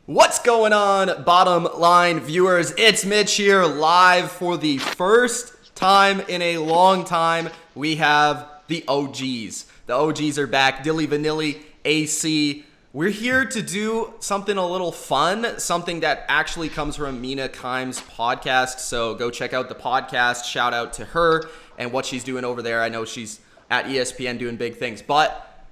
What's going on, bottom line viewers? It's Mitch here, live for the first time in a long time. We have the OGs. The OGs are back. Dilly Vanilli, AC. We're here to do something a little fun, something that actually comes from Mina Kimes' podcast. So go check out the podcast. Shout out to her and what she's doing over there. I know she's at ESPN doing big things. But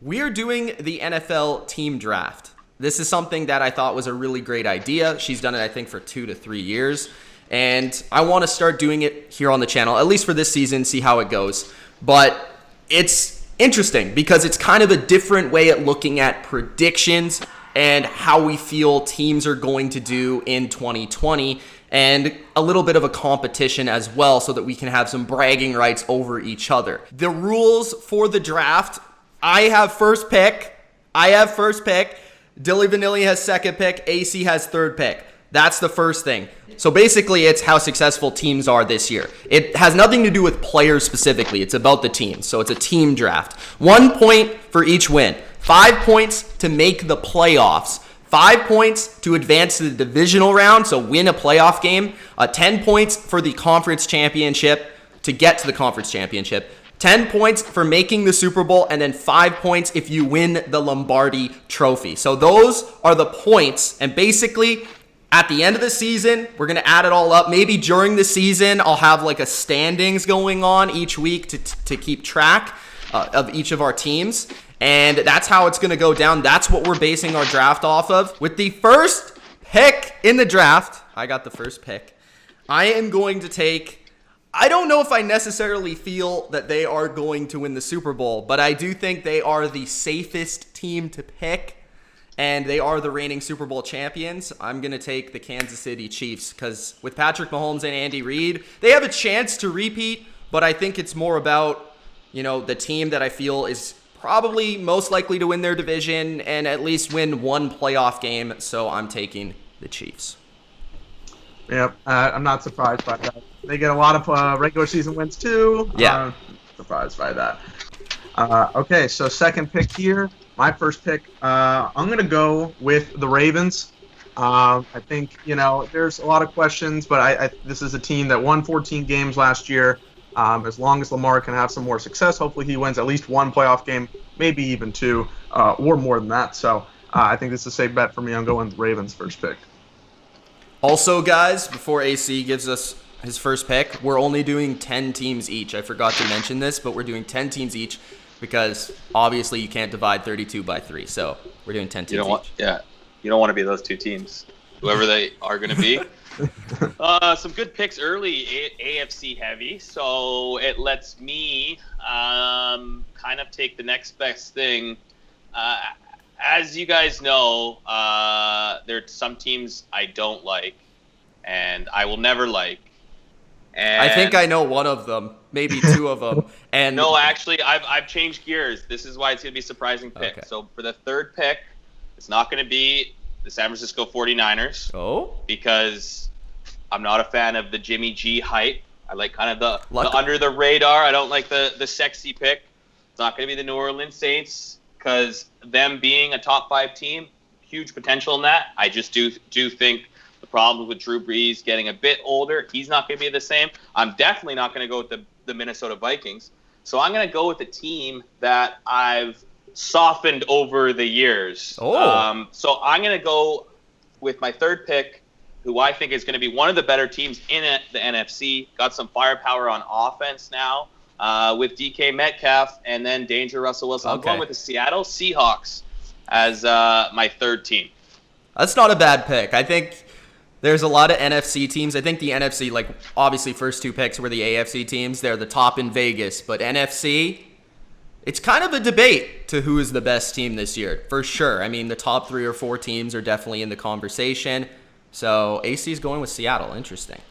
we're doing the NFL team draft. This is something that I thought was a really great idea. She's done it, I think, for 2 to 3 years. And I want to start doing it here on the channel, at least for this season, see how it goes. But it's interesting because it's kind of a different way at looking at predictions and how we feel teams are going to do in 2020, and a little bit of a competition as well so that we can have some bragging rights over each other. The rules for the draft: I have first pick. Dilly Vanilli has second pick. AC has third pick. That's the first thing. So basically, it's how successful teams are this year. It has nothing to do with players specifically. It's about the team. So it's a team draft. 1 point for each win. 5 points to make the playoffs. 5 points to advance to the divisional round, so win a playoff game. 10 points for the conference championship, to get to the conference championship. 10 points for making the Super Bowl, and then 5 points if you win the Lombardi Trophy. So those are the points, and basically, at the end of the season, we're going to add it all up. Maybe during the season, I'll have like a standings going on each week to keep track of each of our teams, and that's how it's going to go down. That's what we're basing our draft off of. With the first pick in the draft, I got the first pick. I am going to take... I don't know if I necessarily feel that they are going to win the Super Bowl, but I do think they are the safest team to pick, and they are the reigning Super Bowl champions. I'm going to take the Kansas City Chiefs because with Patrick Mahomes and Andy Reid, they have a chance to repeat, but I think it's more about, the team that I feel is probably most likely to win their division and at least win one playoff game, so I'm taking the Chiefs. Yep, I'm not surprised by that. They get a lot of regular season wins too. Yeah. Surprised by that. Okay, so second pick here. My first pick, I'm going to go with the Ravens. I think, there's a lot of questions, but this is a team that won 14 games last year. As long as Lamar can have some more success, hopefully he wins at least one playoff game, maybe even two, or more than that. So I think this is a safe bet for me. I'm going with the Ravens first pick. Also, guys, before AC gives us his first pick, we're only doing 10 teams each. I forgot to mention this, but we're doing 10 teams each because obviously you can't divide 32 by 3. So we're doing 10 teams each. You don't want to be those two teams, whoever they are going to be. Some good picks early, AFC heavy. So it lets me kind of take the next best thing. As you guys know, there are some teams I don't like, and I will never like. And I think I know one of them, maybe two of them. And no, actually, I've changed gears. This is why it's going to be a surprising pick. Okay. So for the third pick, it's not going to be the San Francisco 49ers. Oh? Because I'm not a fan of the Jimmy G hype. I like kind of the under the radar. I don't like the sexy pick. It's not going to be the New Orleans Saints because them being a top 5 team, huge potential in that. I just do think the problem with Drew Brees getting a bit older, he's not going to be the same. I'm definitely not going to go with the Minnesota Vikings. So I'm going to go with a team that I've softened over the years. Oh. So I'm going to go with my third pick, who I think is going to be one of the better teams in the NFC. Got some firepower on offense now with DK Metcalf and then Danger Russell Wilson. I'm going with the Seattle Seahawks as my third team. That's not a bad pick. I think there's a lot of NFC teams. I think the NFC, obviously first 2 picks were the AFC teams. They're the top in Vegas. But NFC, it's kind of a debate to who is the best team this year, for sure. I mean, the top 3 or 4 teams are definitely in the conversation. So AC is going with Seattle. Interesting.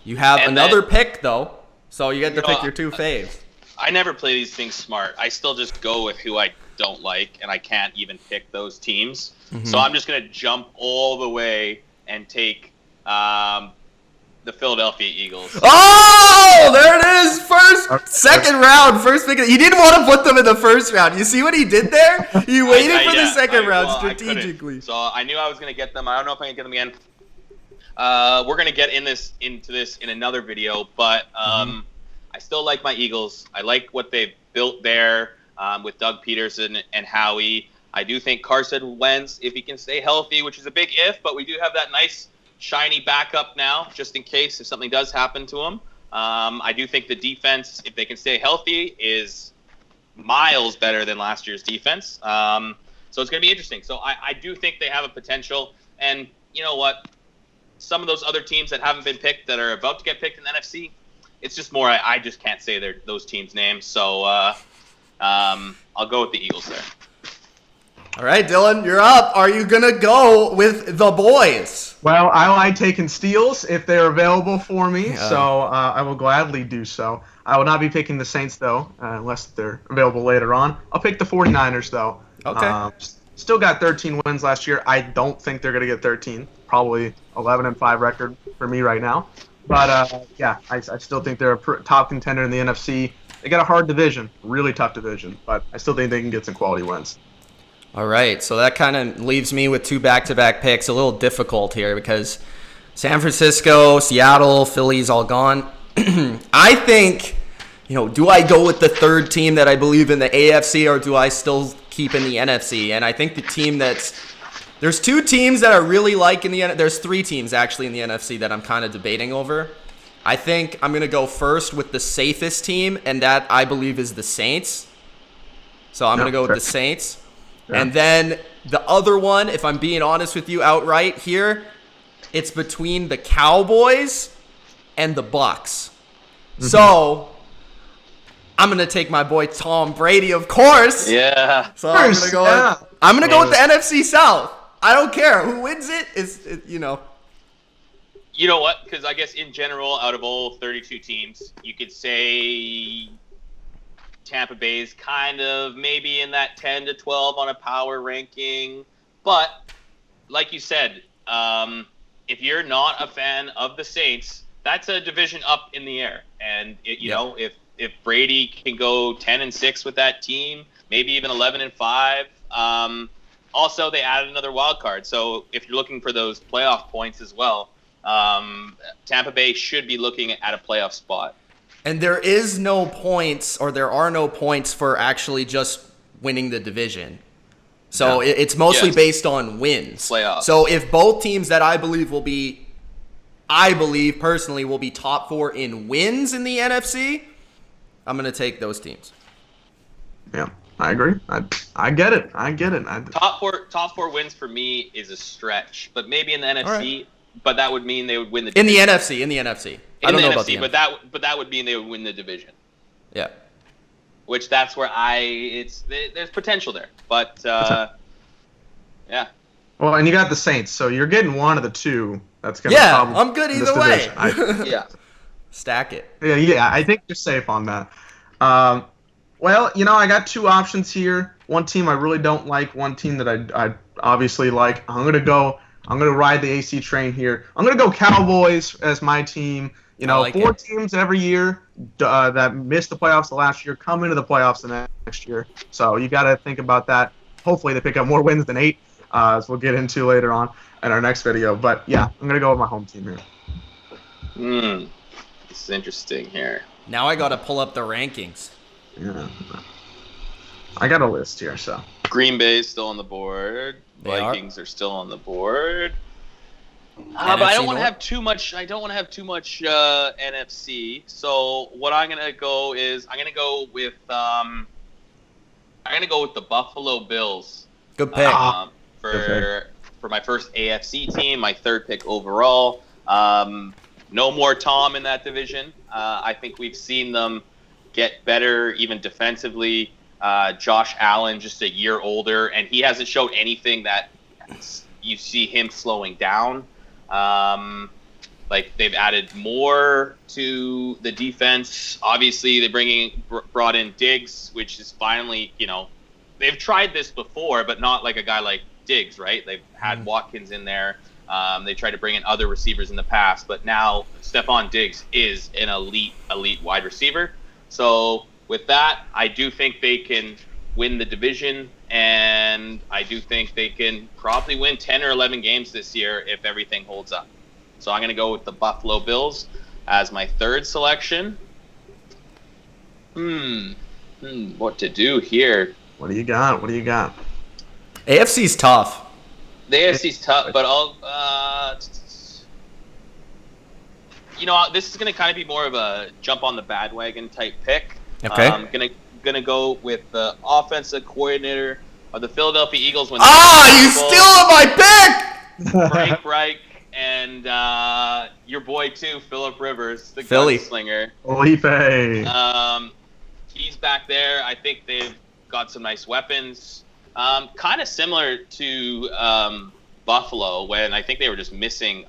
You have another pick, though, so you get to pick your 2 faves. I never play these things smart. I still just go with who I don't like, and I can't even pick those teams. Mm-hmm. So I'm just going to jump all the way and take the The Philadelphia Eagles. Oh, there it is. Second round, first pick. He didn't want to put them in the first round. You see what he did there? He waited for the second round strategically. So I knew I was going to get them. I don't know if I can get them again. We're going to get into this in another video, but I still like my Eagles. I like what they've built there with Doug Peterson and Howie. I do think Carson Wentz, if he can stay healthy, which is a big if, but we do have that nice shiny backup now, just in case if something does happen to him. I do think the defense, if they can stay healthy, is miles better than last year's defense. So it's going to be interesting. So I do think they have a potential. And you know what? Some of those other teams that haven't been picked, that are about to get picked in the NFC, it's just more I just can't say those teams' names. So I'll go with the Eagles there. All right, Dylan, you're up. Are you going to go with the boys? Well, I like taking steals if they're available for me, so I will gladly do so. I will not be picking the Saints, though, unless they're available later on. I'll pick the 49ers, though. Okay. Still got 13 wins last year. I don't think they're going to get 13. Probably 11-5 record for me right now. But, I still think they're a top contender in the NFC. They got a hard division, really tough division, but I still think they can get some quality wins. All right, so that kind of leaves me with two back-to-back picks. A little difficult here because San Francisco, Seattle, Philly's all gone. I think, do I go with the third team that I believe in the AFC, or do I still keep in the NFC? And I think the team there's two teams that I really like in the NFC. There's three teams actually in the NFC that I'm kind of debating over. I think I'm going to go first with the safest team, and that I believe is the Saints. So I'm going to go with the Saints. Yeah. And then the other one, if I'm being honest with you outright here, it's between the Cowboys and the Bucks. Mm-hmm. So I'm going to take my boy Tom Brady, of course. Yeah. So I'm going to go with the NFC South. I don't care who wins it. You know what? Because I guess in general, out of all 32 teams, you could say Tampa Bay's kind of maybe in that 10 to 12 on a power ranking. But like you said, if you're not a fan of the Saints, that's a division up in the air. And if Brady can go 10-6 with that team, maybe even 11-5. Also, they added another wild card. So if you're looking for those playoff points as well, Tampa Bay should be looking at a playoff spot. And there are no points for actually just winning the division. So it's mostly based on wins. Playoffs. So if both teams that I believe personally will be top four in wins in the NFC, I'm going to take those teams. Yeah, I agree. I get it. Top four wins for me is a stretch, but maybe in the NFC. Right. But that would mean they would win the division. In the NFC. I don't know about the NFC, but that would mean they would win the division. Yeah. Which that's where there's potential there, but yeah. Well, and you got the Saints, so you're getting one of the two. That's gonna I'm good either way. Stack it. Yeah. I think you're safe on that. Well, I got two options here. One team I really don't like. One team that I obviously like. I'm gonna ride the AC train here. I'm gonna go Cowboys as my team. Four teams every year that missed the playoffs the last year come into the playoffs the next year. So you got to think about that. Hopefully they pick up more wins than 8, as we'll get into later on in our next video. But yeah, I'm gonna go with my home team here. This is interesting here. Now I got to pull up the rankings. Yeah, I got a list here. So Green Bay's still on the board. Vikings are still on the board. But I don't want to have too much. NFC. So what I'm gonna go is I'm gonna go with the Buffalo Bills. Good pick. For my first AFC team, my third pick overall. No more Tom in that division. I think we've seen them get better, even defensively. Josh Allen, just a year older, and he hasn't showed anything that you see him slowing down. They've added more to the defense. Obviously, they brought in Diggs, which is finally, they've tried this before, but not like a guy like Diggs, right? They've had Watkins in there. They tried to bring in other receivers in the past, but now Stephon Diggs is an elite wide receiver. So with that, I do think they can win the division, and I do think they can probably win 10 or 11 games this year if everything holds up. So I'm going to go with the Buffalo Bills as my third selection. What to do here? What do you got? AFC's tough. The AFC's tough, but this is going to kind of be more of a jump on the bandwagon type pick. Okay. I'm gonna go with the offensive coordinator of the Philadelphia Eagles. When you stealing my pick! Frank Reich and your boy too, Phillip Rivers, the Philly gunslinger. Felipe. He's back there. I think they've got some nice weapons. Kind of similar to Buffalo, when I think they were just missing.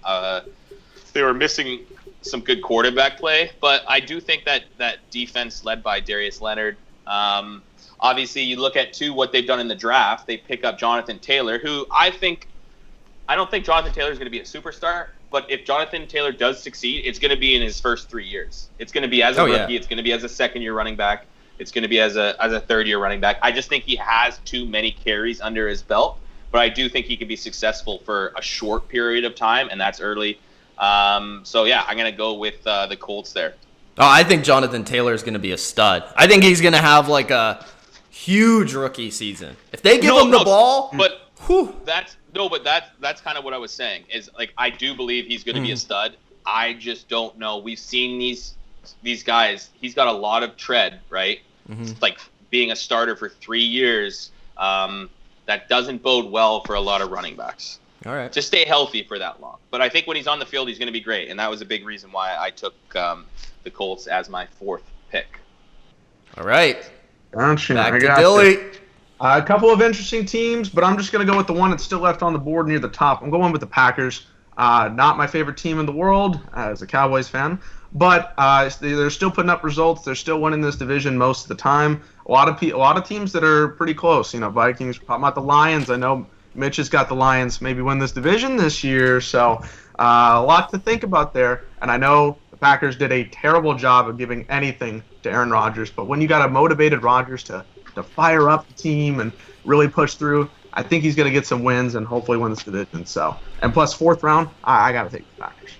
They were missing some good quarterback play, but I do think that defense led by Darius Leonard. Obviously, you look at what they've done in the draft. They pick up Jonathan Taylor, who I don't think Jonathan Taylor is going to be a superstar, but if Jonathan Taylor does succeed, it's going to be in his first 3 years. It's going to be as a rookie. Yeah. It's going to be as a second-year running back. It's going to be as a third-year running back. I just think he has too many carries under his belt, but I do think he can be successful for a short period of time, and that's early. So, yeah, I'm going to go with the Colts there. Oh, I think Jonathan Taylor is going to be a stud. I think he's going to have like a huge rookie season. If they give him the ball, that's kind of what I was saying. Is like I do believe he's going to be a stud. I just don't know. We've seen these guys. He's got a lot of tread, right? Like being a starter for 3 years. That doesn't bode well for a lot of running backs. All right. To stay healthy for that long. But I think when he's on the field, he's going to be great, and that was a big reason why I took the Colts as my fourth pick. All right. Gotcha. Back to Dilly. A couple of interesting teams, but I'm just going to go with the one that's still left on the board near the top. I'm going with the Packers. Not my favorite team in the world as a Cowboys fan, but they're still putting up results. They're still winning this division most of the time. A lot of teams that are pretty close. Vikings, talking about the Lions. I know Mitch has got the Lions maybe win this division this year, so a lot to think about there. And I know the Packers did a terrible job of giving anything to Aaron Rodgers, but when you got a motivated Rodgers to fire up the team and really push through, I think he's going to get some wins and hopefully win this division. So, and plus fourth round, I got to take the Packers.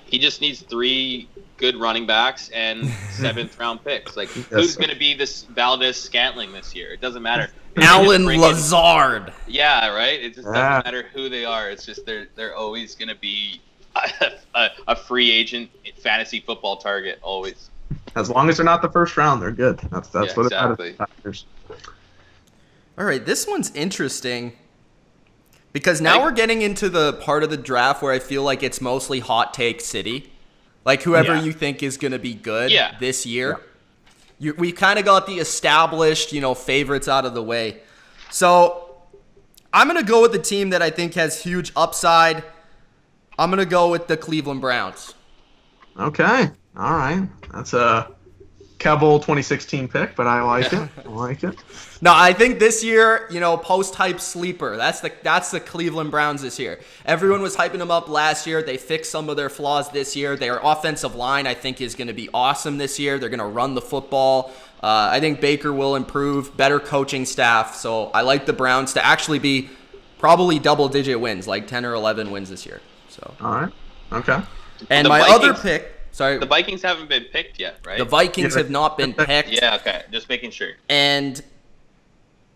He just needs 3 good running backs and 7th round picks. Like who's going to be this Valdez-Scantling this year? It doesn't matter. Allen Lazard. Yeah, right. It just doesn't matter who they are. It's just they're always going to be a free agent fantasy football target always. As long as they're not the first round, they're good. That's what exactly. It matters. All right, this one's interesting because now we're getting into the part of the draft where I feel like it's mostly hot take city. Like whoever you think is going to be good this year. Yeah. We kind of got the established, favorites out of the way. So I'm going to go with the team that I think has huge upside. I'm going to go with the Cleveland Browns. Okay. All right. That's a Keble 2016 pick, but I like it. No, I think this year, post-hype sleeper. That's the Cleveland Browns this year. Everyone was hyping them up last year. They fixed some of their flaws this year. Their offensive line, I think, is going to be awesome this year. They're going to run the football. I think Baker will improve. Better coaching staff. So I like the Browns to actually be probably double-digit wins, like 10 or 11 wins this year. So. All right. Okay. And my other pick. Sorry. The Vikings haven't been picked yet, right? The Vikings have not been picked. Yeah, okay. Just making sure. And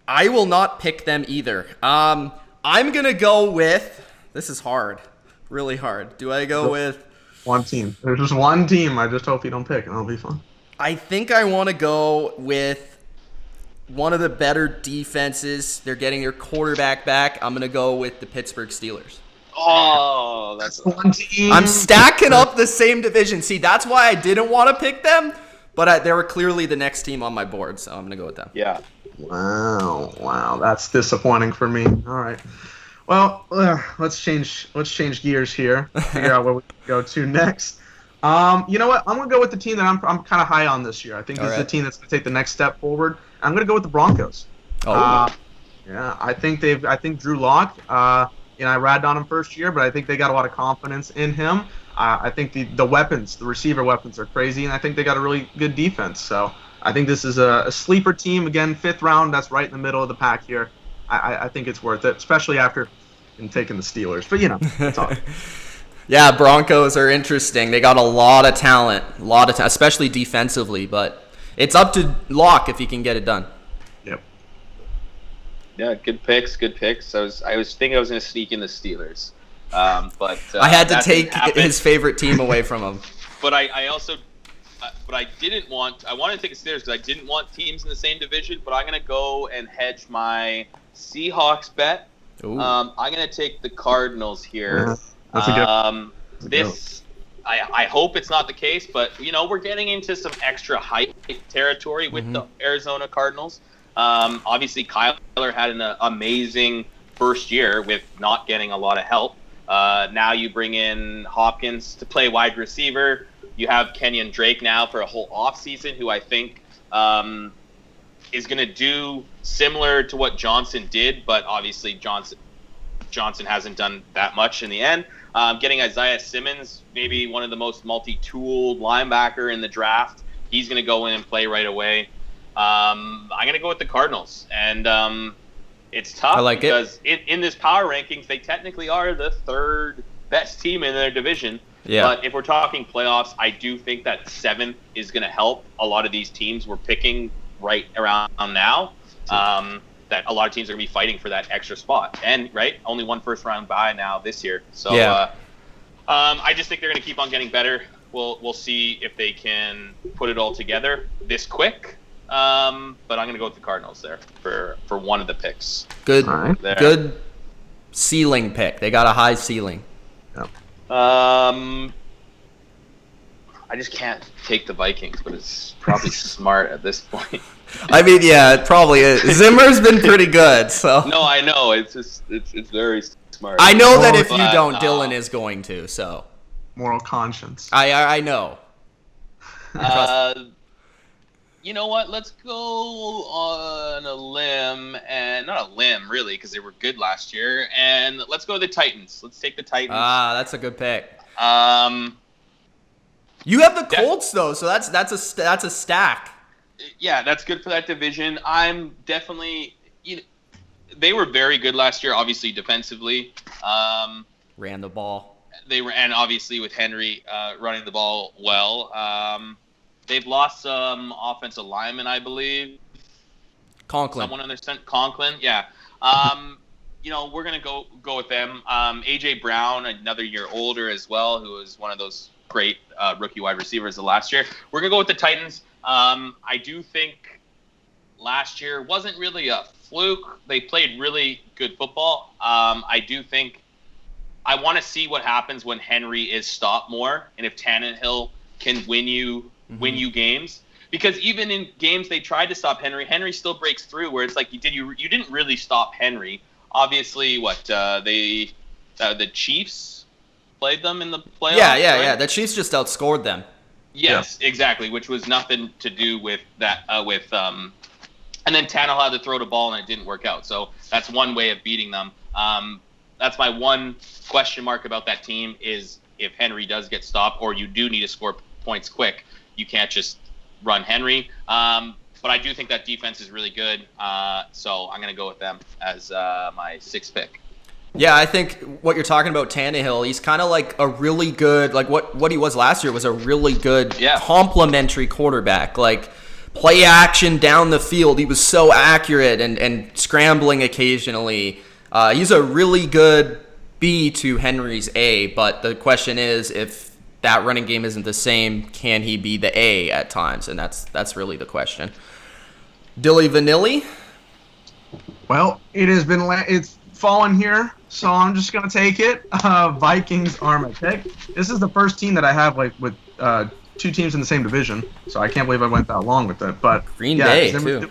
I will not pick them either. I'm going to go with... This is hard. Really hard. Do I go with... One team. There's just one team. I just hope you don't pick, and it'll be fun. I think I want to go with one of the better defenses. They're getting their quarterback back. I'm going to go with the Pittsburgh Steelers. Oh, that's one team. I'm stacking up the same division. See, that's why I didn't want to pick them, but they were clearly the next team on my board, so I'm going to go with them. Yeah. Wow. That's disappointing for me. All right. Well, let's change gears here. Figure out where we go to next. You know what? I'm going to go with the team that I'm kind of high on this year. I think this is the team that's going to take the next step forward. I'm going to go with the Broncos. Yeah, I think Drew Lock. I ratted on him first year, but I think they got a lot of confidence in him. I think the weapons, the receiver weapons, are crazy, and I think they got a really good defense. So I think this is a sleeper team. Again, 5th round. That's right in the middle of the pack here. I think it's worth it, especially after taking the Steelers. But it's all. Yeah, Broncos are interesting. They got a lot of talent, especially defensively. But it's up to Locke if he can get it done. Yep. Yeah, good picks. I was thinking I was going to sneak in the Steelers, but I had to take his favorite team away from him. But I also, but I didn't want. I wanted to take the Steelers because I didn't want teams in the same division. But I'm going to go and hedge my Seahawks bet. Ooh. I'm going to take the Cardinals here. Yeah, that's a good. I hope it's not the case, but we're getting into some extra hype territory with the Arizona Cardinals. Obviously, Kyler had an amazing first year with not getting a lot of help. Now you bring in Hopkins to play wide receiver. You have Kenyan Drake now for a whole offseason, who I think is going to do similar to what Johnson did, but obviously Johnson hasn't done that much in the end. Getting Isaiah Simmons, maybe one of the most multi-tooled linebacker in the draft. He's going to go in and play right away. I'm going to go with the Cardinals. And it's tough because in this power rankings, they technically are the 3rd best team in their division. Yeah. But if we're talking playoffs, I do think that 7th is going to help a lot of these teams we're picking right around now. That a lot of teams are going to be fighting for that extra spot. And, only one first-round bye now this year. So I just think they're going to keep on getting better. We'll see if they can put it all together this quick. But I'm going to go with the Cardinals there for one of the picks. Good ceiling pick. They got a high ceiling. Yep. I just can't take the Vikings, but it's probably smart at this point. I mean, yeah, it probably is. Zimmer's been pretty good, so. No, I know. It's very smart. I know that if you don't, Dylan is going to, so. Moral conscience. I know. You know what? Let's go on a limb, and not a limb, really, because they were good last year, and let's go to the Titans. Let's take the Titans. That's a good pick. You have the Colts, though, so that's a stack. Yeah, that's good for that division. I'm definitely they were very good last year, obviously defensively. Ran the ball. They were, and obviously with Henry running the ball well. They've lost some offensive linemen, I believe. Conklin. Someone on their Conklin, yeah. We're gonna go with them. AJ Brown, another year older as well, who was one of those great rookie wide receivers of last year. We're gonna go with the Titans. I do think last year wasn't really a fluke. They played really good football. I do think I want to see what happens when Henry is stopped more, and if Tannehill can win you games. Because even in games they tried to stop Henry still breaks through. Where it's like you didn't really stop Henry. Obviously, the Chiefs played them in the playoffs. Yeah. The Chiefs just outscored them. Yes, exactly, which was nothing to do with that. And then Tannehill had to throw the ball and it didn't work out. So that's one way of beating them. That's my one question mark about that team is if Henry does get stopped or you do need to score points quick, you can't just run Henry. But I do think that defense is really good. So I'm going to go with them as my 6th pick. Yeah, I think what you're talking about, Tannehill, he's kind of like a really good, like what he was last year was a really good complementary quarterback. Like play action down the field. He was so accurate and scrambling occasionally. He's a really good B to Henry's A, but the question is if that running game isn't the same, can he be the A at times? And that's really the question. Dilly Vanilli? Well, it's fallen here, so I'm just gonna take it. Vikings are my pick. This is the first team that I have with 2 teams in the same division, so I can't believe I went that long with it. But Green Bay too.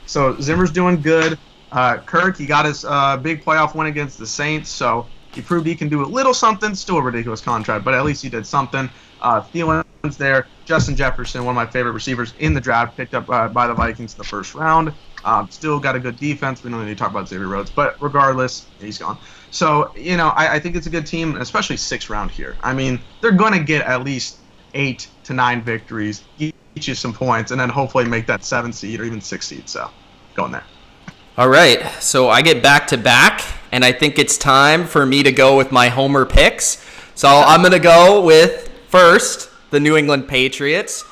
So Zimmer's doing good. Kirk, he got his big playoff win against the Saints, so He proved he can do a little something. Still a ridiculous contract, but at least he did something. Thielen's there. Justin Jefferson, one of my favorite receivers in the draft, picked up by the Vikings in the first round. Still got a good defense. We don't need to talk about Xavier Rhodes, but regardless, he's gone. So, I think it's a good team, especially 6th round here. I mean, they're going to get at least 8 to 9 victories, get you some points, and then hopefully make that 7 seed or even 6 seed. So, going there. All right, so I get back to back, and I think it's time for me to go with my homer picks. So I'm going to go with, first, the New England Patriots.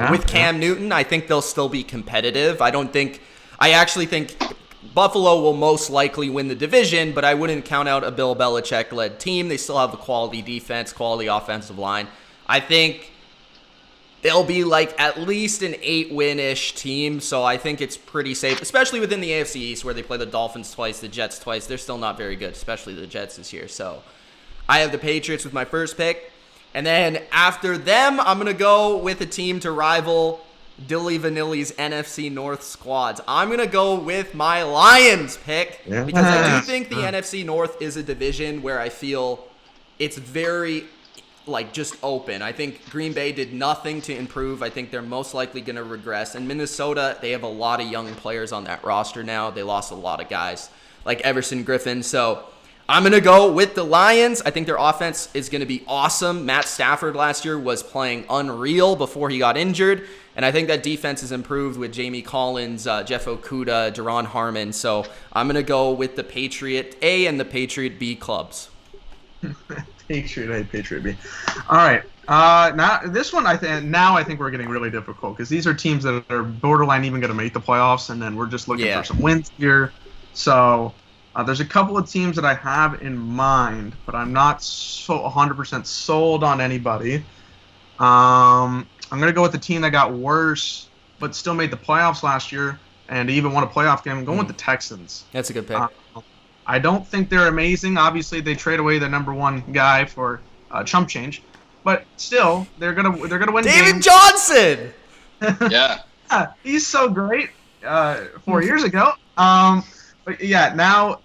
With Cam Newton, I think they'll still be competitive. I actually think Buffalo will most likely win the division, but I wouldn't count out a Bill Belichick-led team. They still have a quality defense, quality offensive line. I think they'll be like at least an 8-win-ish team, so I think it's pretty safe, especially within the AFC East where they play the Dolphins twice, the Jets twice. They're still not very good, especially the Jets this year. So I have the Patriots with my first pick. And then after them, I'm going to go with a team to rival Dilly Vanilli's NFC North squads. I'm going to go with my Lions pick because I do think the NFC North is a division where I feel it's very just open. I think Green Bay did nothing to improve. I think they're most likely going to regress. And Minnesota, they have a lot of young players on that roster now. They lost a lot of guys like Everson Griffin. So I'm going to go with the Lions. I think their offense is going to be awesome. Matt Stafford last year was playing unreal before he got injured. And I think that defense has improved with Jamie Collins, Jeff Okudah, Deron Harmon. So I'm going to go with the Patriot A and the Patriot B clubs. Patriot A, Patriot B. All right. Now this one, I think we're getting really difficult because these are teams that are borderline even going to make the playoffs, and then we're just looking for some wins here. So there's a couple of teams that I have in mind, but I'm not so 100% sold on anybody. I'm going to go with the team that got worse, but still made the playoffs last year and even won a playoff game. I'm going with the Texans. That's a good pick. I don't think they're amazing. Obviously, they trade away the number one guy for chump change, but still, they're gonna win. David games. Johnson. Yeah, he's so great. 4 years ago. But yeah, now,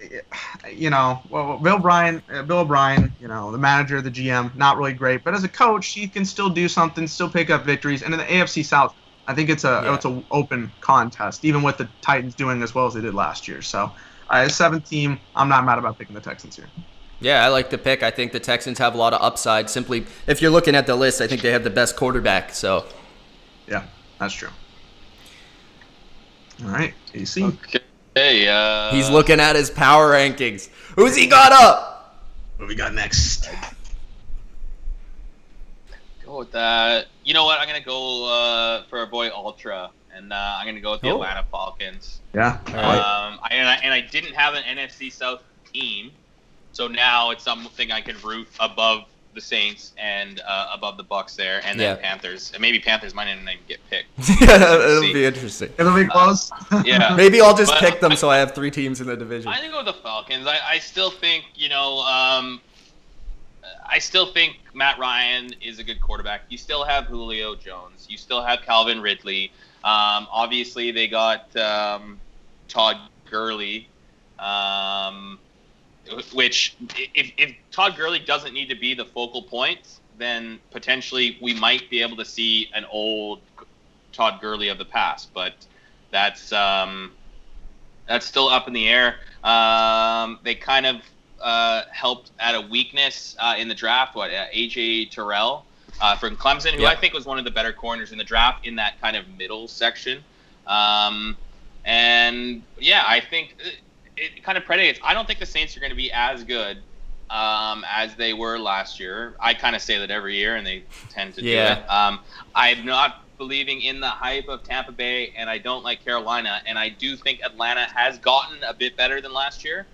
Bill O'Brien, the manager, the GM, not really great, but as a coach, he can still do something, still pick up victories. And in the AFC South, I think it's an open contest, even with the Titans doing as well as they did last year. So, as 7th team, I'm not mad about picking the Texans here. Yeah, I like the pick. I think the Texans have a lot of upside. Simply, if you're looking at the list, I think they have the best quarterback. So, yeah, that's true. All right, AC. Okay. Hey, he's looking at his power rankings. Who's he got up? What do we got next? Go with that. You know what? I'm gonna go for our boy Ultra, and I'm gonna go with the Atlanta Falcons. Yeah. And I didn't have an NFC South team, so now it's something I can root above the Saints and above the Bucks there, and then Panthers. And maybe Panthers might not even get picked. It'll be interesting. It'll be close. Yeah. Maybe I'll just pick them so I have 3 teams in the division. I think go with the Falcons. I still think, I still think Matt Ryan is a good quarterback. You still have Julio Jones. You still have Calvin Ridley. Obviously, they got Todd Gurley. Which, if Todd Gurley doesn't need to be the focal point, then potentially we might be able to see an old Todd Gurley of the past. But that's still up in the air. They kind of helped at a weakness in the draft. AJ Terrell from Clemson, who I think was one of the better corners in the draft in that kind of middle section. I think it kind of predicates. I don't think the Saints are going to be as good as they were last year. I kind of say that every year, and they tend to do it. I'm not believing in the hype of Tampa Bay, and I don't like Carolina, and I do think Atlanta has gotten a bit better than last year.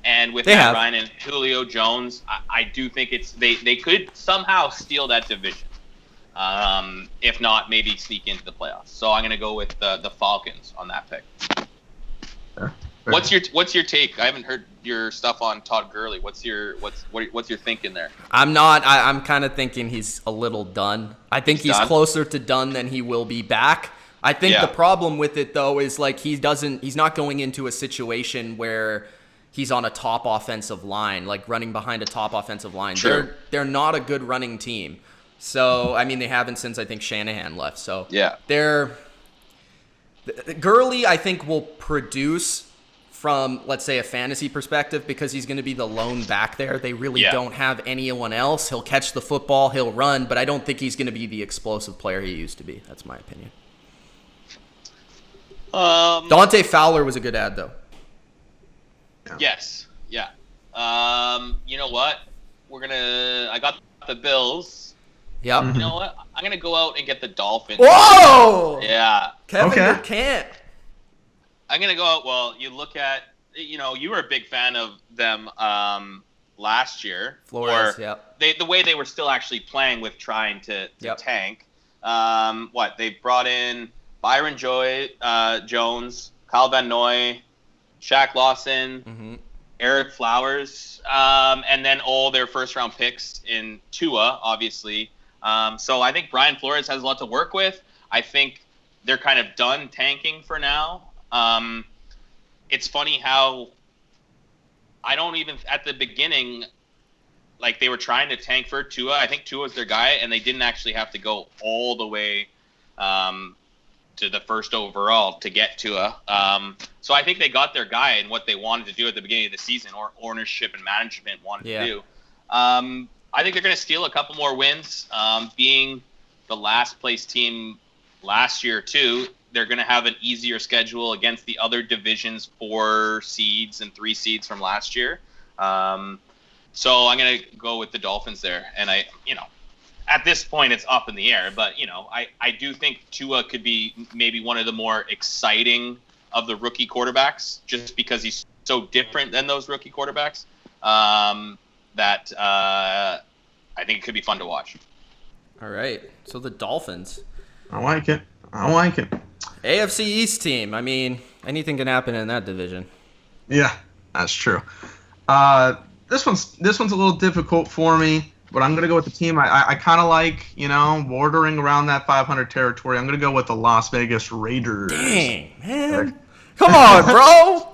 And with Matt Ryan and Julio Jones, I do think they could somehow steal that division. If not, maybe sneak into the playoffs. So I'm going to go with the Falcons on that pick. Sure. What's your take? I haven't heard your stuff on Todd Gurley. What's your thinking there? I'm kind of thinking he's a little done. I think he's closer to done than he will be back. I think the problem with it though is he's not going into a situation where he's on a top offensive line, like running behind a top offensive line. True. They're not a good running team. So, I mean, they haven't since, I think, Shanahan left. So, Yeah. Gurley, I think, will produce from, let's say, a fantasy perspective because he's going to be the lone back there. They really don't have anyone else. He'll catch the football, he'll run, but I don't think he's going to be the explosive player he used to be. That's my opinion. Dante Fowler was a good ad, though. Yes. Yeah. You know what? I got the Bills. Yep. You know what? I'm going to go out and get the Dolphins. Whoa! Yeah. Kevin, you can't. I'm going to go out. Well, you look at, you were a big fan of them last year. Flores, yep. The way they were still actually playing with trying to tank. They brought in Byron Jones, Kyle Van Noy, Shaq Lawson, Eric Flowers, and then all their first-round picks in Tua, obviously. So I think Brian Flores has a lot to work with. I think they're kind of done tanking for now. It's funny how at the beginning, like they were trying to tank for Tua. I think Tua's their guy, and they didn't actually have to go all the way to the first overall to get Tua. So I think they got their guy and what they wanted to do at the beginning of the season, or ownership and management wanted to do. I think they're going to steal a couple more wins. Being the last place team last year too, they're going to have an easier schedule against the other divisions 4 seeds and 3 seeds from last year. So I'm going to go with the Dolphins there. And at this point it's up in the air, but I do think Tua could be maybe one of the more exciting of the rookie quarterbacks, just because he's so different than those rookie quarterbacks. That I think it could be fun to watch. All right. So the Dolphins. I like it. AFC East team. I mean, anything can happen in that division. Yeah, that's true. This one's a little difficult for me, but I'm gonna go with the team I kind of like. Bordering around that 500 territory. I'm gonna go with the Las Vegas Raiders. Dang, man. Come on, bro.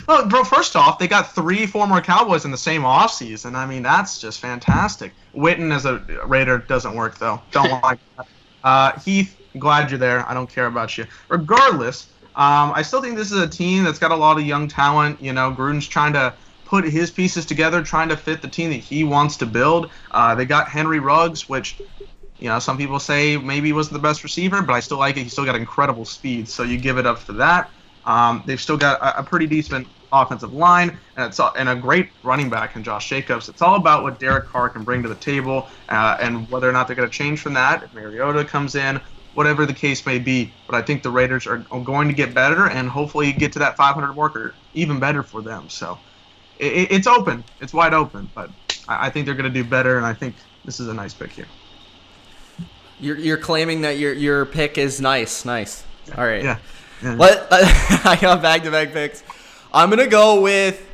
Well, bro, first off, they got 3 former Cowboys in the same offseason. I mean, that's just fantastic. Witten as a Raider doesn't work, though. Don't like that. Heath, glad you're there. I don't care about you. Regardless, I still think this is a team that's got a lot of young talent. Gruden's trying to put his pieces together, trying to fit the team that he wants to build. They got Henry Ruggs, which, some people say maybe he wasn't the best receiver, but I still like it. He's still got incredible speed, so you give it up for that. They've still got a pretty decent offensive line and a great running back in Josh Jacobs. It's all about what Derek Carr can bring to the table and whether or not they're going to change from that, if Mariota comes in, whatever the case may be. But I think the Raiders are going to get better and hopefully get to that 500 mark or even better for them. So it's open. It's wide open. But I think they're going to do better, and I think this is a nice pick here. You're claiming that your pick is nice. All right. Yeah. I got back-to-back picks. I'm going to go with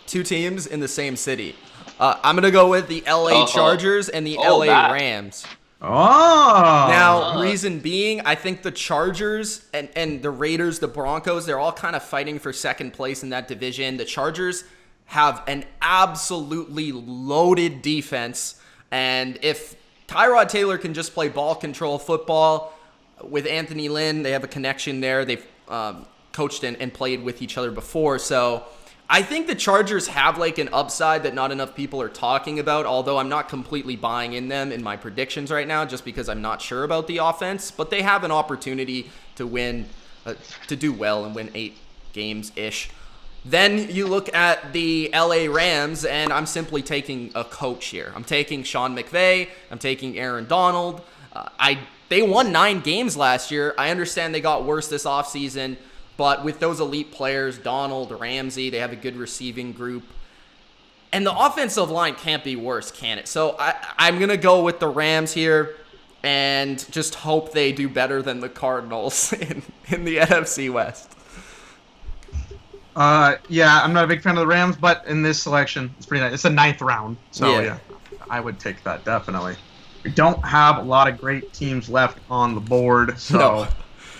2 teams in the same city. I'm going to go with the LA Chargers and the LA Rams. Now, reason being, I think the Chargers and the Raiders, the Broncos, they're all kind of fighting for second place in that division. The Chargers have an absolutely loaded defense, and if Tyrod Taylor can just play ball control football with Anthony Lynn, they have a connection there. They've coached and played with each other before. So I think the Chargers have like an upside that not enough people are talking about, although I'm not completely buying in them in my predictions right now just because I'm not sure about the offense. But they have an opportunity to win, to do well and win 8 games-ish. Then you look at the LA Rams, and I'm simply taking a coach here. I'm taking Sean McVay. I'm taking Aaron Donald. They won 9 games last year. I understand they got worse this offseason, but with those elite players, Donald, Ramsey, they have a good receiving group. And the offensive line can't be worse, can it? So I'm going to go with the Rams here and just hope they do better than the Cardinals in the NFC West. Yeah, I'm not a big fan of the Rams, but in this selection, it's pretty nice. It's a 9th round, so yeah, I would take that, definitely. We don't have a lot of great teams left on the board, so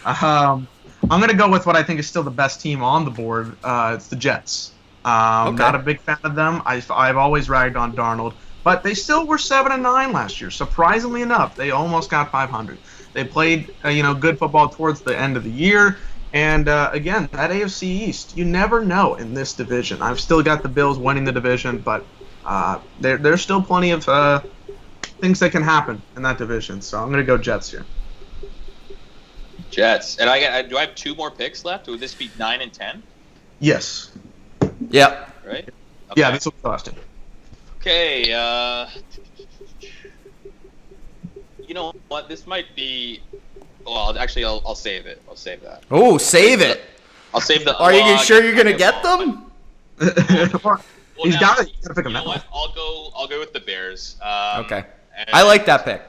I'm going to go with what I think is still the best team on the board. It's the Jets. Not a big fan of them. I've always ragged on Darnold, but they still were 7-9 last year. Surprisingly enough, they almost got 500. They played good football towards the end of the year, and again, that AFC East, you never know in this division. I've still got the Bills winning the division, but there's still plenty of things that can happen in that division. So I'm gonna go Jets here. Jets. And do I have 2 more picks left? Would this be 9 and 10? Yes. Yeah. Right? Okay. Yeah, this was the last one. Okay, you know what? This might be. Well, actually, I'll save it. I'll save that. Oh, save it. I'll save the. Are you sure you're gonna get them? He's got it. Pick him you know now. what? I'll go with the Bears. Okay. I like that pick.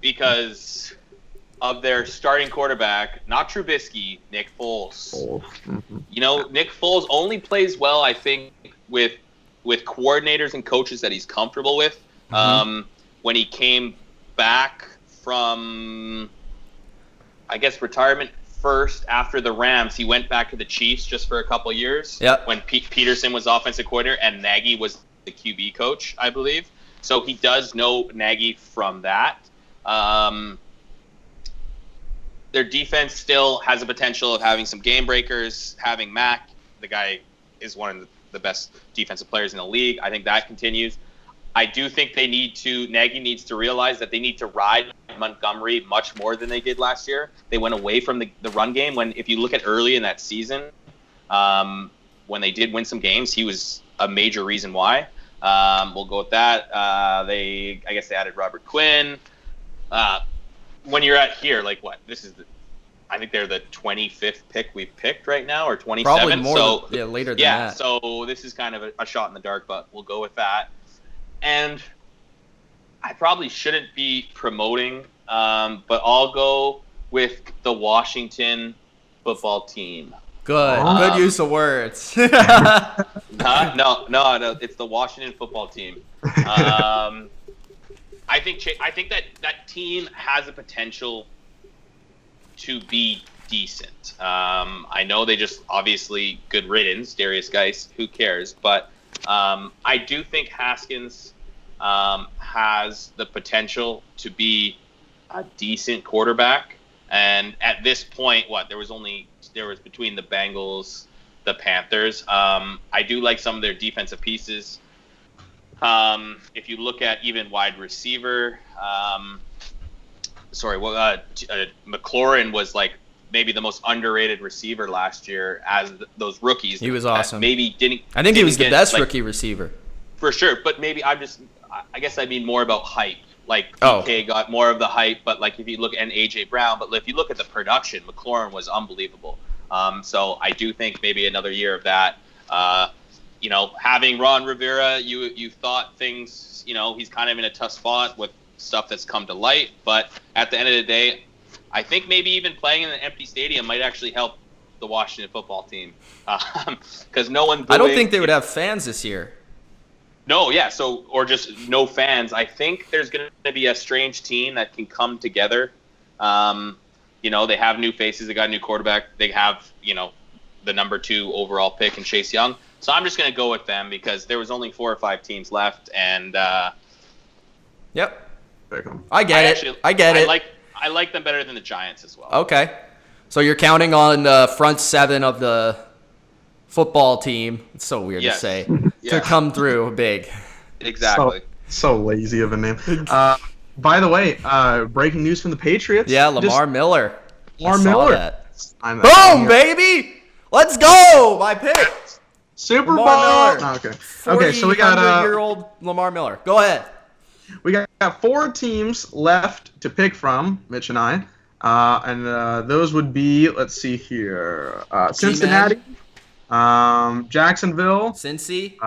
Because of their starting quarterback, not Trubisky, Nick Foles. Nick Foles only plays well, I think, with coordinators and coaches that he's comfortable with. When he came back from, I guess, retirement first after the Rams, he went back to the Chiefs just for a couple years. Yep. When Peterson was offensive coordinator and Nagy was the QB coach, I believe. So he does know Nagy from that. Their defense still has a potential of having some game breakers. Having Mack, the guy is one of the best defensive players in the league. I think that continues. I do think Nagy needs to realize that they need to ride Montgomery much more than they did last year. They went away from the run game if you look at early in that season, when they did win some games, he was a major reason why. We'll go with that. I guess they added Robert Quinn. When you're at here, like what? I think they're the 25th pick we've picked right now, or 27th. Probably more. Later than that. Yeah, so this is kind of a shot in the dark, but we'll go with that. And I probably shouldn't be promoting, but I'll go with the Washington football team. Good use of words. No, it's the Washington football team. I think that team has a potential to be decent. I know they just obviously good riddance, Darius Geis. Who cares? But I do think Haskins has the potential to be a decent quarterback. And at this point, there was between the Bengals, the Panthers. I do like some of their defensive pieces. If you look at even wide receiver, McLaurin was like maybe the most underrated receiver last year as those rookies. He was awesome. Maybe didn't. I think he was the best rookie receiver. For sure, but maybe I guess I mean more about hype. Like DK got more of the hype, but like if you look at AJ Brown, but if you look at the production, McLaurin was unbelievable. So I do think maybe another year of that. Having Ron Rivera, you thought things, he's kind of in a tough spot with stuff that's come to light. But at the end of the day, I think maybe even playing in an empty stadium might actually help the Washington football team. Because no one. I don't think they would have fans this year. No, yeah. So, or just no fans. I think there's going to be a strange team that can come together. They have new faces. They got a new quarterback. They have, the number 2 overall pick in Chase Young. So I'm just going to go with them because there was only 4 or 5 teams left. And yep, I get it. I like them better than the Giants as well. Okay, so you're counting on the front 7 of the football team. It's so weird to say. To come through big. Exactly. So lazy of a name. By the way, breaking news from the Patriots. Yeah, Lamar Miller. Boom, baby! Let's go! My pick. Super Bowl. Okay, so we got 40-year-old Lamar Miller. Go ahead. We got 4 teams left to pick from, Mitch and I. And those would be, let's see here, Cincinnati, Jacksonville, Cincy,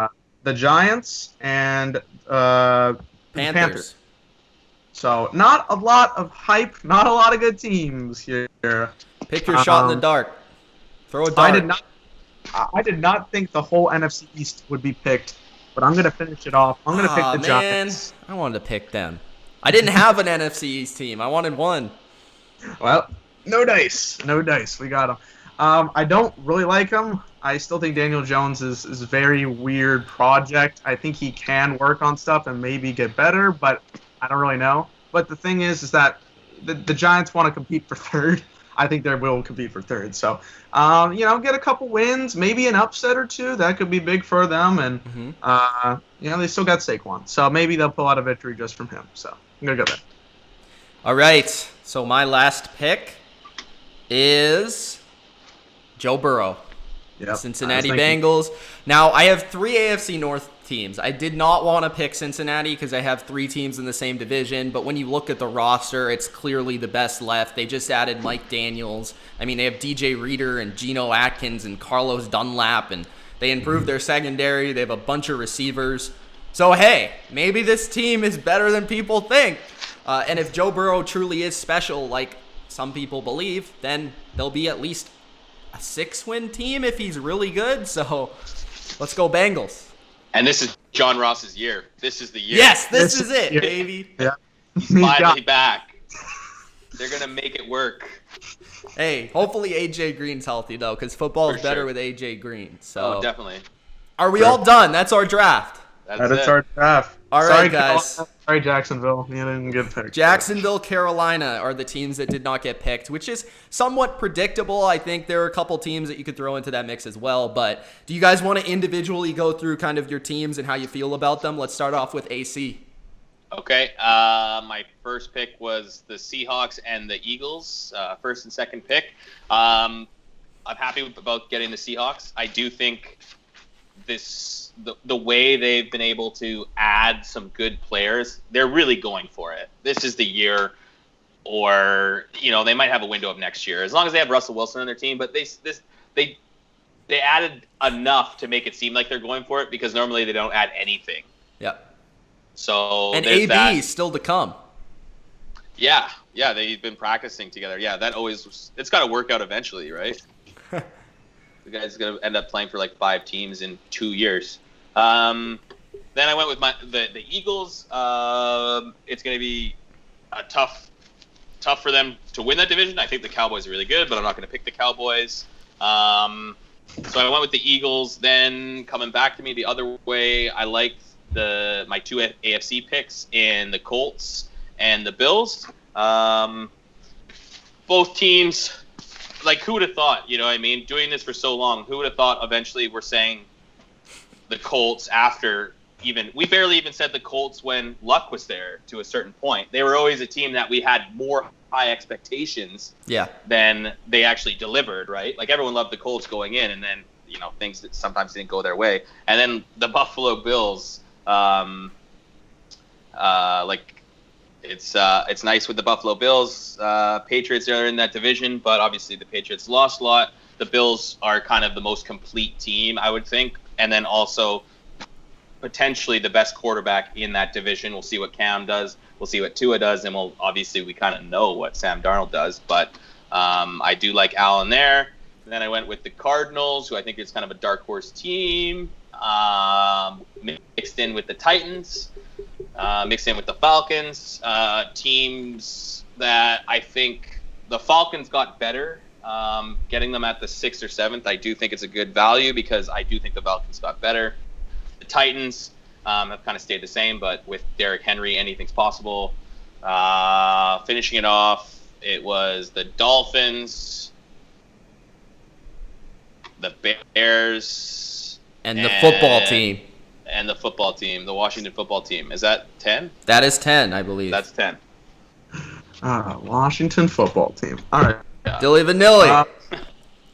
the Giants, and Panthers. So not a lot of hype, not a lot of good teams here. Pick your shot in the dark. Throw a dart. I did not think the whole NFC East would be picked, but I'm going to finish it off. I'm going to pick the Giants. I wanted to pick them. I didn't have an NFC East team. I wanted one. Well, no dice. We got them. I don't really like him. I still think Daniel Jones is a very weird project. I think he can work on stuff and maybe get better, but I don't really know. But the thing is that the Giants want to compete for third. I think they will compete for third. So, get a couple wins, maybe an upset or two. That could be big for them. And, they still got Saquon. So maybe they'll pull out a victory just from him. So I'm going to go there. All right. So my last pick is Joe Burrow. Yep. Cincinnati Bengals. Now, I have 3 AFC North teams. I did not want to pick Cincinnati because I have 3 teams in the same division, but when you look at the roster, it's clearly the best left. They just added Mike Daniels. I mean, they have DJ Reader and Geno Atkins and Carlos Dunlap, and they improved their secondary. They have a bunch of receivers. So, hey, maybe this team is better than people think. And if Joe Burrow truly is special, like some people believe, then they'll be at least a 6-win team if he's really good. So let's go Bengals. And this is John Ross's year. This is the year. Yes, this is it, baby. Yeah. He's finally back. They're going to make it work. Hey, hopefully AJ Green's healthy, though, because football is better with AJ Green. So oh, definitely. Are we all done? That's our draft. That's our draft. All right, guys. Sorry, Jacksonville. You didn't get picked. Jacksonville, Carolina are the teams that did not get picked, which is somewhat predictable. I think there are a couple teams that you could throw into that mix as well. But do you guys want to individually go through kind of your teams and how you feel about them? Let's start off with AC. Okay. My first pick was the Seahawks and the Eagles, first and second pick. I'm happy about getting the Seahawks. I do think the way they've been able to add some good players, they're really going for it. This is the year, or they might have a window of next year as long as they have Russell Wilson on their team. But they added enough to make it seem like they're going for it, because normally they don't add anything. Yep. So and AB is still to come. Yeah, they've been practicing together. Yeah, it's got to work out eventually, right? The guy's going to end up playing for like 5 teams in 2 years. Then I went with the Eagles. It's going to be tough for them to win that division. I think the Cowboys are really good, but I'm not going to pick the Cowboys. So I went with the Eagles. Then coming back to me the other way, I liked my 2 AFC picks in the Colts and the Bills. Both teams. Like, who would have thought, you know what I mean? Doing this for so long, who would have thought eventually we're saying the Colts after we barely even said the Colts when Luck was there to a certain point. They were always a team that we had more high expectations than they actually delivered, right? Like, everyone loved the Colts going in, and then, things that sometimes didn't go their way. And then the Buffalo Bills, it's nice with the Buffalo Bills. Patriots are in that division, but obviously the Patriots lost a lot. The Bills are kind of the most complete team, I would think, and then also potentially the best quarterback in that division. We'll see what Cam does. We'll see what Tua does, and we kind of know what Sam Darnold does, but I do like Allen there. And then I went with the Cardinals, who I think is kind of a dark horse team, mixed in with the Titans. Mixed in with the Falcons, teams that I think the Falcons got better. Getting them at the 6th or 7th, I do think it's a good value, because I do think the Falcons got better. The Titans have kind of stayed the same, but with Derrick Henry, anything's possible. Finishing it off, it was the Dolphins, the Bears, and the football team. And the football team, the Washington football team. Is that 10? That is 10, I believe. That's 10. Washington football team. All right. Yeah. Dilly Vanilli.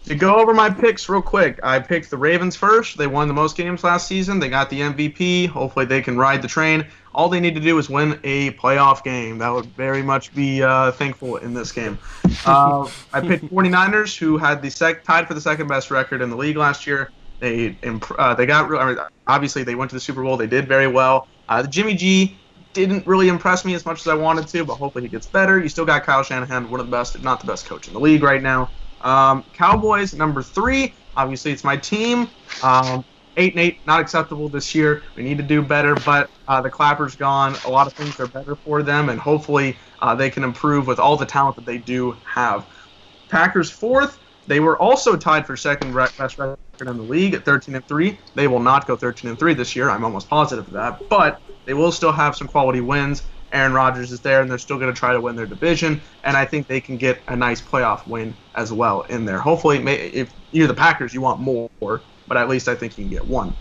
To go over my picks real quick, I picked the Ravens first. They won the most games last season. They got the MVP. Hopefully they can ride the train. All they need to do is win a playoff game. That would very much be thankful in this game. I picked 49ers, who had tied for the second best record in the league last year. Obviously they went to the Super Bowl. They did very well. The Jimmy G didn't really impress me as much as I wanted to, but hopefully he gets better. You still got Kyle Shanahan, one of the best, if not the best coach in the league right now. Cowboys, number 3. Obviously it's my team. 8-8, not acceptable this year. We need to do better, but the Clapper's gone. A lot of things are better for them, and hopefully they can improve with all the talent that they do have. Packers 4th. They were also tied for second best record in the league at 13-3. They will not go 13-3 this year. I'm almost positive of that. But they will still have some quality wins. Aaron Rodgers is there, and they're still going to try to win their division. And I think they can get a nice playoff win as well in there. Hopefully, if you're the Packers, you want more, but at least I think you can get one.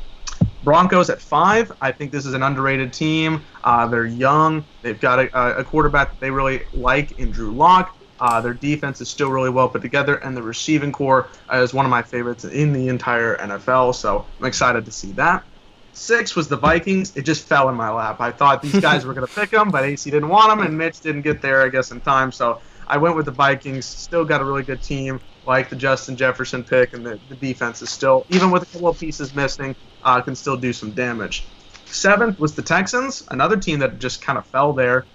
Broncos at 5. I think this is an underrated team. They're young. They've got a quarterback that they really like in Drew Lock. Their defense is still really well put together, and the receiving core is one of my favorites in the entire NFL, so I'm excited to see that. 6 was the Vikings. It just fell in my lap. I thought these guys were going to pick them, but AC didn't want them, and Mitch didn't get there, I guess, in time, so I went with the Vikings. Still got a really good team, like the Justin Jefferson pick, and the defense is still, even with a couple of pieces missing, can still do some damage. 7th was the Texans, another team that just kind of fell there.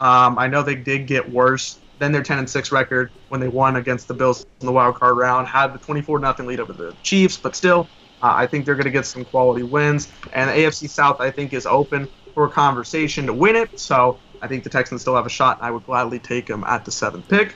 I know they did get worse than their 10-6 record when they won against the Bills in the wild card round, had the 24-0 lead over the Chiefs, but still, I think they're going to get some quality wins. And the AFC South, I think, is open for a conversation to win it, so I think the Texans still have a shot, and I would gladly take them at the 7th pick.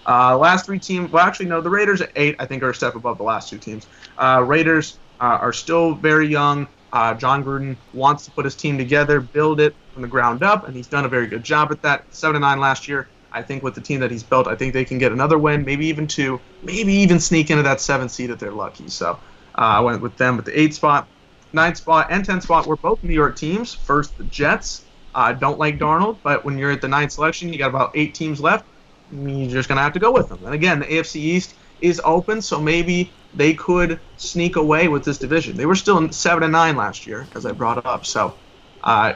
Last 3 teams, well, actually, no, the Raiders at 8, I think, are a step above the last 2 teams. Raiders are still very young. John Gruden wants to put his team together, build it from the ground up, and he's done a very good job at that. 7-9 last year. I think with the team that he's built, I think they can get another win, maybe even 2, maybe even sneak into that 7th seed if they're lucky. So I went with them at the 8th spot. 9th spot and 10th spot were both New York teams. First, the Jets. I don't like Darnold, but when you're at the 9th selection, you got about 8 teams left. You're just going to have to go with them. And again, the AFC East is open, so maybe they could sneak away with this division. They were still in 7-9 last year, as I brought up. So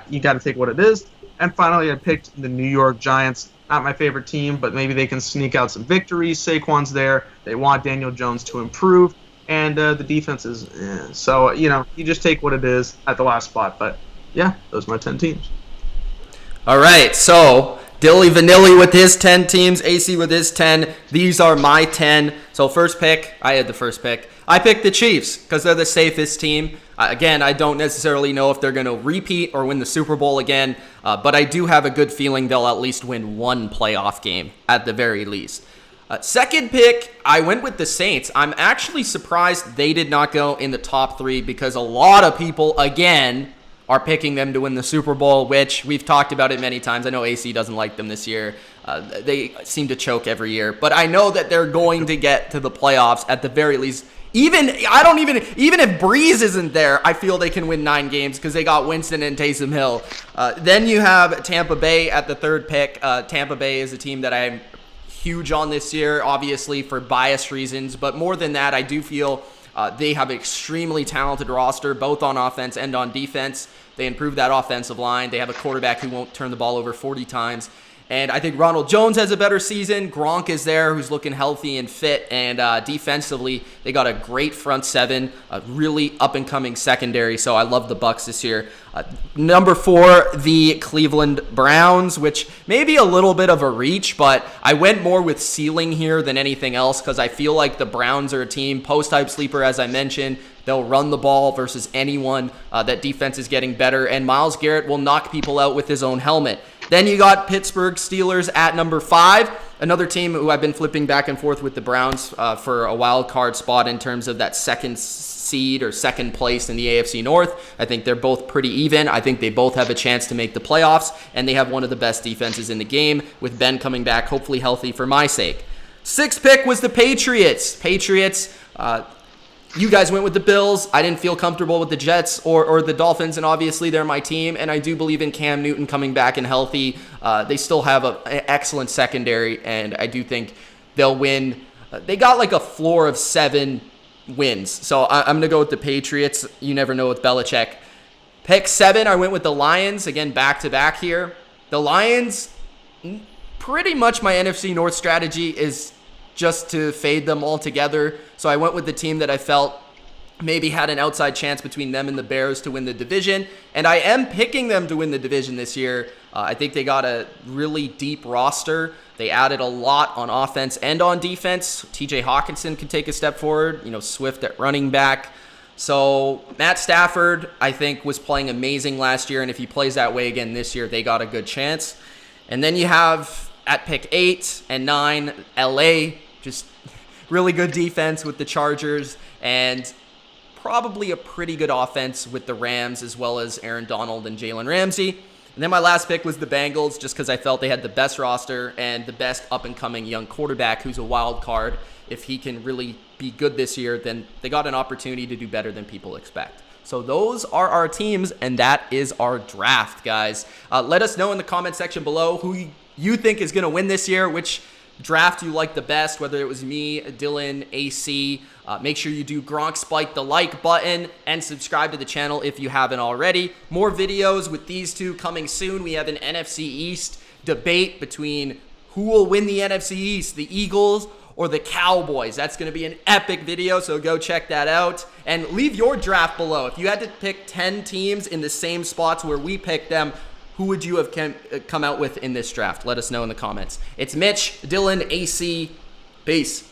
you got to take what it is. And finally, I picked the New York Giants. Not my favorite team, but maybe they can sneak out some victories. Saquon's there. They want Daniel Jones to improve. And the defense is, so, you just take what it is at the last spot. But, yeah, those are my 10 teams. All right, so Dilly Vanilli with his 10 teams, AC with his 10. These are my 10. So first pick, I had the first pick. I picked the Chiefs because they're the safest team. Again, I don't necessarily know if they're going to repeat or win the Super Bowl again, but I do have a good feeling they'll at least win one playoff game at the very least. Second pick, I went with the Saints. I'm actually surprised they did not go in the top 3 because a lot of people, again, are picking them to win the Super Bowl, which we've talked about it many times. I know AC doesn't like them this year. They seem to choke every year, but I know that they're going to get to the playoffs at the very least. Even if Breeze isn't there, I feel they can win 9 games because they got Winston and Taysom Hill. Then you have Tampa Bay at the 3rd pick. Tampa Bay is a team that I'm huge on this year, obviously for bias reasons, but more than that, I do feel they have an extremely talented roster, both on offense and on defense. They improved that offensive line. They have a quarterback who won't turn the ball over 40 times. And I think Ronald Jones has a better season. Gronk is there, who's looking healthy and fit. And defensively, they got a great front 7, a really up-and-coming secondary. So I love the Bucs this year. Number 4, the Cleveland Browns, which may be a little bit of a reach, but I went more with ceiling here than anything else because I feel like the Browns are a team, post-type sleeper, as I mentioned. They'll run the ball versus anyone. That defense is getting better, and Myles Garrett will knock people out with his own helmet. Then you got Pittsburgh Steelers at number 5, another team who I've been flipping back and forth with the Browns for a wild card spot in terms of that second seed or second place in the AFC North. I think they're both pretty even. I think they both have a chance to make the playoffs, and they have one of the best defenses in the game with Ben coming back, hopefully healthy for my sake. 6th pick was the Patriots. You guys went with the Bills. I didn't feel comfortable with the Jets or the Dolphins, and obviously they're my team, and I do believe in Cam Newton coming back and healthy. They still have an excellent secondary, and I do think they'll win. They got like a floor of 7 wins, so I'm going to go with the Patriots. You never know with Belichick. Pick 7, I went with the Lions, again, back-to-back here. The Lions, pretty much my NFC North strategy is just to fade them all together. So I went with the team that I felt maybe had an outside chance between them and the Bears to win the division. And I am picking them to win the division this year. I think they got a really deep roster. They added a lot on offense and on defense. TJ Hawkinson can take a step forward. Swift at running back. So Matt Stafford, I think, was playing amazing last year. And if he plays that way again this year, they got a good chance. And then you have at pick 8 and 9, LA, just really good defense with the Chargers, and probably a pretty good offense with the Rams, as well as Aaron Donald and Jalen Ramsey. And then my last pick was the Bengals, just because I felt they had the best roster and the best up-and-coming young quarterback who's a wild card. If he can really be good this year, then they got an opportunity to do better than people expect. So those are our teams, and that is our draft, guys. Let us know in the comment section below who you think is going to win this year, which draft you like the best, whether it was me, Dylan, AC. Make sure you do Gronk Spike the like button and subscribe to the channel if you haven't already. More videos with these two coming soon. We have an NFC East debate between who will win the NFC East, the Eagles or the Cowboys. That's going to be an epic video, so go check that out. And leave your draft below. If you had to pick 10 teams in the same spots where we picked them, who would you have come out with in this draft? Let us know in the comments. It's Mitch, Dylan, AC. Peace.